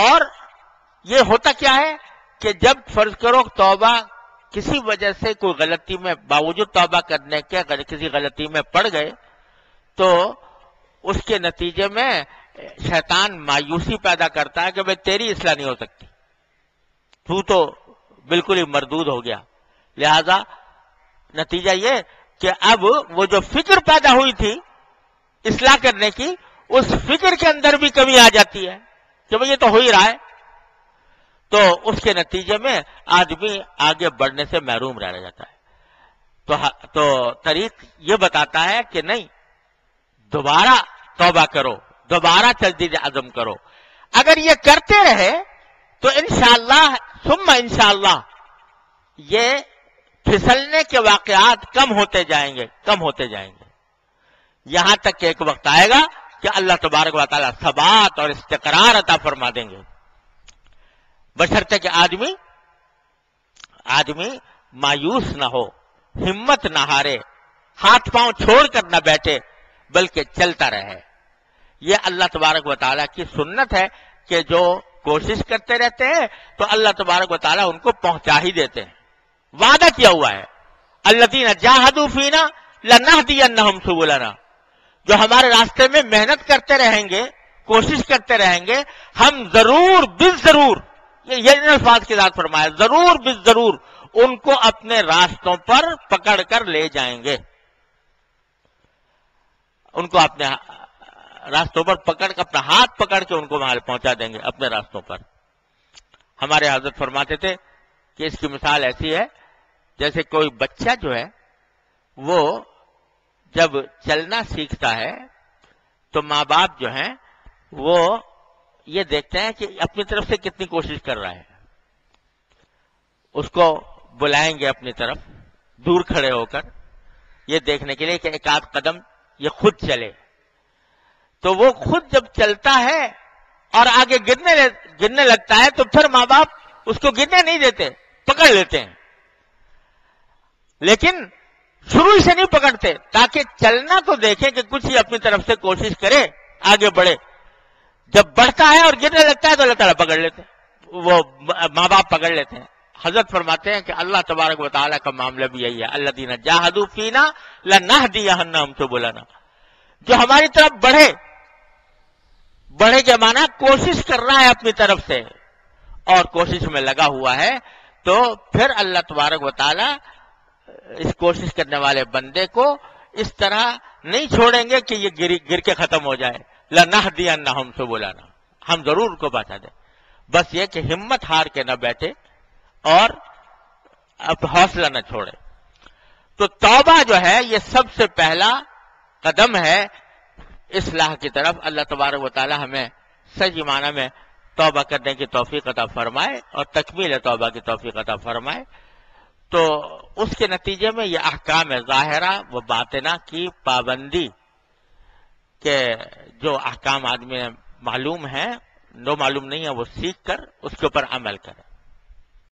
اور یہ ہوتا کیا ہے کہ جب فرض کرو توبہ کسی وجہ سے کوئی غلطی میں باوجود توبہ کرنے کے کسی غلطی میں پڑ گئے تو اس کے نتیجے میں شیطان مایوسی پیدا کرتا ہے کہ بھئی تیری اصلاح نہیں ہو سکتی، تو بالکل ہی مردود ہو گیا. لہذا نتیجہ یہ کہ اب وہ جو فکر پیدا ہوئی تھی اصلاح کرنے کی، اس فکر کے اندر بھی کمی آ جاتی ہے کہ بھئی یہ تو ہو ہی رہا ہے، تو اس کے نتیجے میں آدمی آگے بڑھنے سے محروم رہ جاتا ہے. تو طریق یہ بتاتا ہے کہ نہیں، دوبارہ توبہ کرو، دوبارہ تجدید عزم کرو. اگر یہ کرتے رہے تو انشاءاللہ ثم انشاءاللہ یہ پھسلنے کے واقعات کم ہوتے جائیں گے، یہاں تک کہ ایک وقت آئے گا کہ اللہ تبارک و تعالیٰ ثبات اور استقرار عطا فرما دیں گے، بشرطے کہ آدمی مایوس نہ ہو، ہمت نہ ہارے، ہاتھ پاؤں چھوڑ کر نہ بیٹھے، بلکہ چلتا رہے. یہ اللہ تبارک و تعالیٰ کی سنت ہے کہ جو کوشش کرتے رہتے ہیں تو اللہ تبارک و تعالیٰ ان کو پہنچا ہی دیتے ہیں. وعدہ کیا ہوا ہے، الذین جاہدوا فینا لنہدینہم سبلنا، جو ہمارے راستے میں محنت کرتے رہیں گے، کوشش کرتے رہیں گے، ہم ضرور بالضرور، یہ ان الفاظ کی ذات فرمایا، ضرور بالضرور ان کو اپنے راستوں پر پکڑ کر لے جائیں گے، ان کو اپنے راستوں پر اپنا ہاتھ پکڑ کے ان کو وہاں پہنچا دیں گے اپنے راستوں پر. ہمارے حضرت فرماتے تھے کہ اس کی مثال ایسی ہے جیسے کوئی بچہ جو ہے وہ جب چلنا سیکھتا ہے تو ماں باپ جو ہیں وہ یہ دیکھتے ہیں کہ اپنی طرف سے کتنی کوشش کر رہا ہے، اس کو بلائیں گے اپنی طرف دور کھڑے ہو کر یہ دیکھنے کے لیے کہ ایک آدھ قدم یہ خود چلے. تو وہ خود جب چلتا ہے اور آگے گرنے لگتا ہے تو پھر ماں باپ اس کو گرنے نہیں دیتے، پکڑ لیتے ہیں، لیکن شروع سے نہیں پکڑتے تاکہ چلنا تو دیکھیں کہ کچھ ہی اپنی طرف سے کوشش کرے، آگے بڑھے. جب بڑھتا ہے اور گرنے لگتا ہے تو اللہ تعالیٰ پکڑ لیتے ہیں، وہ ماں باپ پکڑ لیتے ہیں. حضرت فرماتے ہیں کہ اللہ تبارک و تعالیٰ کا معاملہ بھی یہی ہے، الذین جاہدوا فینا لنہدینہم سبلنا، جو ہماری طرف بڑھے کے معنی کوشش کر رہا ہے اپنی طرف سے اور کوشش میں لگا ہوا ہے، تو پھر اللہ تبارک و تعالیٰ اس کوشش کرنے والے بندے کو اس طرح نہیں چھوڑیں گے کہ یہ گر کے ختم ہو جائے. لنہدینہم سبلنا، ہم ضرور ان کو بچا دیں. بس یہ کہ ہمت ہار کے نہ بیٹھے اور اب حوصلہ نہ چھوڑے. تو توبہ جو ہے یہ سب سے پہلا قدم ہے اصلاح کی طرف. اللہ تبارک و تعالی ہمیں صحیح معنی میں توبہ کرنے کی توفیق عطا فرمائے اور تکمیل توبہ کی توفیق عطا فرمائے. تو اس کے نتیجے میں یہ احکام ظاہرہ و باطنہ کی پابندی کہ جو احکام آدمی معلوم ہیں، جو معلوم نہیں ہے وہ سیکھ کر اس کے اوپر عمل کرے.